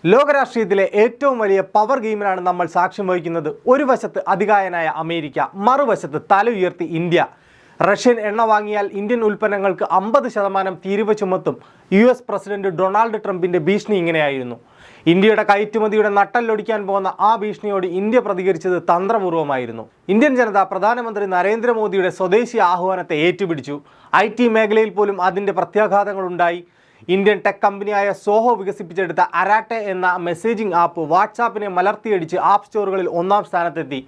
ലോകരാഷ്ട്രീയത്തിലെ ഏറ്റവും വലിയ പവർ ഗെയിമിനാണ് നമ്മൾ സാക്ഷ്യം വഹിക്കുന്നത്. ഒരു വശത്ത് അതികായനായ അമേരിക്ക, മറുവശത്ത് തല ഉയർത്തി ഇന്ത്യ. റഷ്യൻ എണ്ണ വാങ്ങിയാൽ ഇന്ത്യൻ ഉൽപ്പന്നങ്ങൾക്ക് 50% തീരുവ ചുമത്തും. US പ്രസിഡന്റ് ഡൊണാൾഡ് ട്രംപിന്റെ ഭീഷണി ഇങ്ങനെയായിരുന്നു. ഇന്ത്യയുടെ കയറ്റുമതിയുടെ നട്ടല്ലൊടിക്കാൻ പോകുന്ന ആ ഭീഷണിയോട് ഇന്ത്യ പ്രതികരിച്ചത് തന്ത്രപൂർവ്വമായിരുന്നു. ഇന്ത്യൻ ജനത പ്രധാനമന്ത്രി നരേന്ദ്രമോദിയുടെ സ്വദേശി ആഹ്വാനത്തെ ഏറ്റുപിടിച്ചു. IT മേഖലയിൽ പോലും അതിൻ്റെ പ്രത്യാഘാതങ്ങളുണ്ടായി. ഇന്ത്യൻ ടെക് കമ്പനിയായ സോഹോ വികസിപ്പിച്ചെടുത്ത അരാട്ടെ എന്ന മെസ്സേജിംഗ് ആപ്പ് വാട്സാപ്പിനെ മലർത്തിയടിച്ച് ആപ്പ് സ്റ്റോറുകളിൽ 1-ാം സ്ഥാനത്തെത്തി.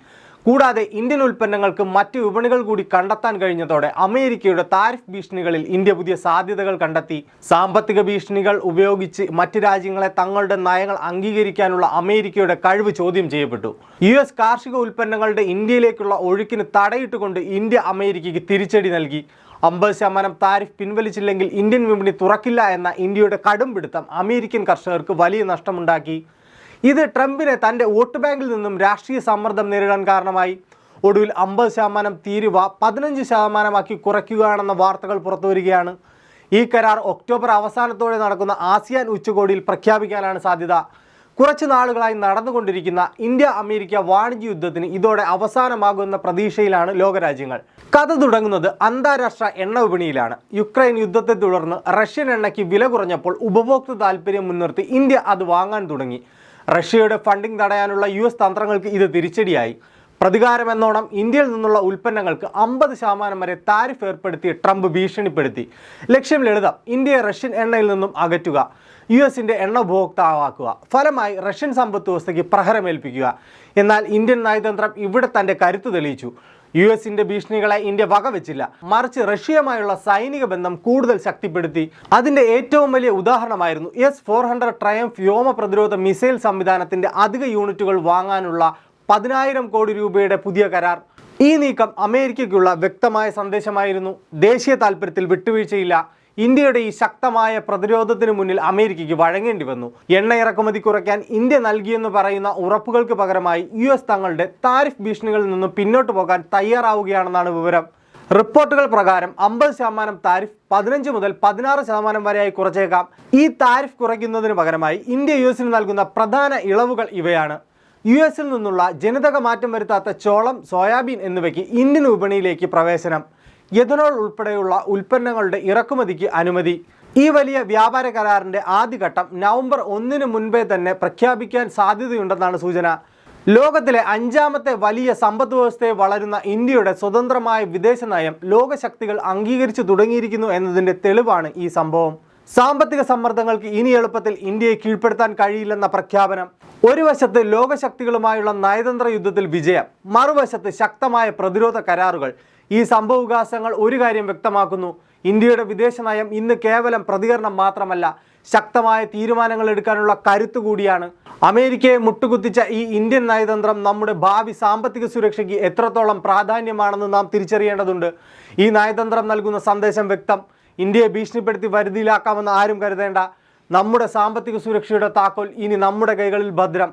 കൂടാതെ ഇന്ത്യൻ ഉൽപ്പന്നങ്ങൾക്ക് മറ്റ് വിപണികൾ കൂടി കണ്ടെത്താൻ കഴിഞ്ഞതോടെ അമേരിക്കയുടെ താരിഫ് ഭീഷണികളിൽ ഇന്ത്യ പുതിയ സാധ്യതകൾ കണ്ടെത്തി. സാമ്പത്തിക ഭീഷണികൾ ഉപയോഗിച്ച് മറ്റ് രാജ്യങ്ങളെ തങ്ങളുടെ നയങ്ങൾ അംഗീകരിക്കാനുള്ള അമേരിക്കയുടെ കഴിവ് ചോദ്യം ചെയ്യപ്പെട്ടു. US കാർഷിക ഉൽപ്പന്നങ്ങളുടെ ഇന്ത്യയിലേക്കുള്ള ഒഴുക്കിന് തടയിട്ടുകൊണ്ട് ഇന്ത്യ അമേരിക്കയ്ക്ക് തിരിച്ചടി നൽകി. 50% താരിഫ് പിൻവലിച്ചില്ലെങ്കിൽ ഇന്ത്യൻ വിപണി തുറക്കില്ല എന്ന ഇന്ത്യയുടെ കടുംപിടുത്തം അമേരിക്കൻ കർഷകർക്ക് വലിയ നഷ്ടമുണ്ടാക്കി. ഇത് ട്രംപിനെ തൻ്റെ വോട്ട് ബാങ്കിൽ നിന്നും രാഷ്ട്രീയ സമ്മർദ്ദം നേരിടാൻ കാരണമായി. ഒടുവിൽ 50% തീരുവ 15% കുറയ്ക്കുകയാണെന്ന വാർത്തകൾ പുറത്തുവരികയാണ്. ഈ കരാർ ഒക്ടോബർ അവസാനത്തോടെ നടക്കുന്ന ആസിയാൻ ഉച്ചകോടിയിൽ പ്രഖ്യാപിക്കാനാണ് സാധ്യത. കുറച്ചു നാളുകളായി നടന്നുകൊണ്ടിരിക്കുന്ന ഇന്ത്യ അമേരിക്ക വാണിജ്യ യുദ്ധത്തിന് ഇതോടെ അവസാനമാകുന്ന പ്രതീക്ഷയിലാണ് ലോകരാജ്യങ്ങൾ. കഥ തുടങ്ങുന്നത് അന്താരാഷ്ട്ര എണ്ണ വിപണിയിലാണ്. യുക്രൈൻ യുദ്ധത്തെ തുടർന്ന് റഷ്യൻ എണ്ണയ്ക്ക് വില കുറഞ്ഞപ്പോൾ ഉപഭോക്തൃ താൽപ്പര്യം മുൻനിർത്തി ഇന്ത്യ അത് വാങ്ങാൻ തുടങ്ങി. റഷ്യയുടെ ഫണ്ടിംഗ് തടയാനുള്ള US തന്ത്രങ്ങൾക്ക് ഇത് തിരിച്ചടിയായി. പ്രതികാരമെന്നോണം ഇന്ത്യയിൽ നിന്നുള്ള ഉൽപ്പന്നങ്ങൾക്ക് 50% വരെ താരിഫ് ഏർപ്പെടുത്തി ട്രംപ് ഭീഷണിപ്പെടുത്തി. ലക്ഷ്യം ലളിതം: ഇന്ത്യയെ റഷ്യൻ എണ്ണയിൽ നിന്നും അകറ്റുക, US-ന്റെ എണ്ണ ഉപഭോക്താവാക്കുക, ഫലമായി റഷ്യൻ സമ്പദ് വ്യവസ്ഥയ്ക്ക് പ്രഹരമേൽപ്പിക്കുക. എന്നാൽ ഇന്ത്യൻ നയതന്ത്രം ഇവിടെ തൻ്റെ കരുത്ത് തെളിയിച്ചു. US-ന്റെ ഭീഷണികളെ ഇന്ത്യ വകവെച്ചില്ല, മറിച്ച് റഷ്യയുമായുള്ള സൈനിക ബന്ധം കൂടുതൽ ശക്തിപ്പെടുത്തി. അതിൻ്റെ ഏറ്റവും വലിയ ഉദാഹരണമായിരുന്നു S-400 ട്രയംഫ് വ്യോമ പ്രതിരോധ മിസൈൽ സംവിധാനത്തിൻ്റെ അധിക യൂണിറ്റുകൾ വാങ്ങാനുള്ള 10,000 കോടി രൂപയുടെ പുതിയ കരാർ. ഈ നീക്കം അമേരിക്കയ്ക്കുള്ള വ്യക്തമായ സന്ദേശമായിരുന്നു. ദേശീയ താൽപ്പര്യത്തിൽ വിട്ടുവീഴ്ചയില്ല. ഇന്ത്യയുടെ ഈ ശക്തമായ പ്രതിരോധത്തിന് മുന്നിൽ അമേരിക്കയ്ക്ക് വഴങ്ങേണ്ടി വന്നു. എണ്ണ ഇറക്കുമതി കുറയ്ക്കാൻ ഇന്ത്യ നൽകിയെന്ന് പറയുന്ന ഉറപ്പുകൾക്ക് പകരമായി US തങ്ങളുടെ താരിഫ് ഭീഷണികളിൽ നിന്നും പിന്നോട്ട് പോകാൻ തയ്യാറാവുകയാണെന്നാണ് വിവരം. റിപ്പോർട്ടുകൾ പ്രകാരം 50% താരിഫ് 15 മുതൽ 16% വരെയായി കുറച്ചേക്കാം. ഈ താരിഫ് കുറയ്ക്കുന്നതിന് പകരമായി ഇന്ത്യ US-ന് നൽകുന്ന പ്രധാന ഇളവുകൾ ഇവയാണ്: US-ൽ നിന്നുള്ള ജനിതക മാറ്റം വരുത്താത്ത ചോളം, സോയാബീൻ എന്നിവയ്ക്ക് ഇന്ത്യൻ വിപണിയിലേക്ക് പ്രവേശനം, എഥനോൾ ഉൾപ്പെടെയുള്ള ഉൽപ്പന്നങ്ങളുടെ ഇറക്കുമതിക്ക് അനുമതി. ഈ വലിയ വ്യാപാര കരാറിൻ്റെ ആദ്യഘട്ടം നവംബർ 1-ന് മുൻപേ തന്നെ പ്രഖ്യാപിക്കാൻ സാധ്യതയുണ്ടെന്നാണ് സൂചന. ലോകത്തിലെ 5ാമത്തെ വലിയ സമ്പദ് വ്യവസ്ഥയെ വളരുന്ന ഇന്ത്യയുടെ സ്വതന്ത്രമായ വിദേശ നയം ലോകശക്തികൾ അംഗീകരിച്ചു തുടങ്ങിയിരിക്കുന്നു എന്നതിൻ്റെ തെളിവാണ് ഈ സംഭവം. സാമ്പത്തിക സമ്മർദ്ദങ്ങൾക്ക് ഇനി എളുപ്പത്തിൽ ഇന്ത്യയെ കീഴ്പ്പെടുത്താൻ കഴിയില്ലെന്ന പ്രഖ്യാപനം. ഒരു വശത്ത് ലോകശക്തികളുമായുള്ള നയതന്ത്ര യുദ്ധത്തിൽ വിജയം, മറുവശത്ത് ശക്തമായ പ്രതിരോധ കരാറുകൾ. ഈ സംഭവവികാസങ്ങൾ ഒരു കാര്യം വ്യക്തമാക്കുന്നു: ഇന്ത്യയുടെ വിദേശ നയം ഇന്ന് കേവലം പ്രതികരണം മാത്രമല്ല, ശക്തമായ തീരുമാനങ്ങൾ എടുക്കാനുള്ള കരുത്ത് കൂടിയാണ്. അമേരിക്കയെ മുട്ടുകുത്തിച്ച ഈ ഇന്ത്യൻ നയതന്ത്രം നമ്മുടെ ഭാവി സാമ്പത്തിക സുരക്ഷയ്ക്ക് എത്രത്തോളം പ്രാധാന്യമാണെന്ന് നാം തിരിച്ചറിയേണ്ടതുണ്ട്. ഈ നയതന്ത്രം നൽകുന്ന സന്ദേശം വ്യക്തം: ഇന്ത്യയെ ഭീഷണിപ്പെടുത്തി വരുതിയിലാക്കാമെന്ന് ആരും കരുതേണ്ട. നമ്മുടെ സാമ്പത്തിക സുരക്ഷയുടെ താക്കോൽ ഇനി നമ്മുടെ കൈകളിൽ ഭദ്രം.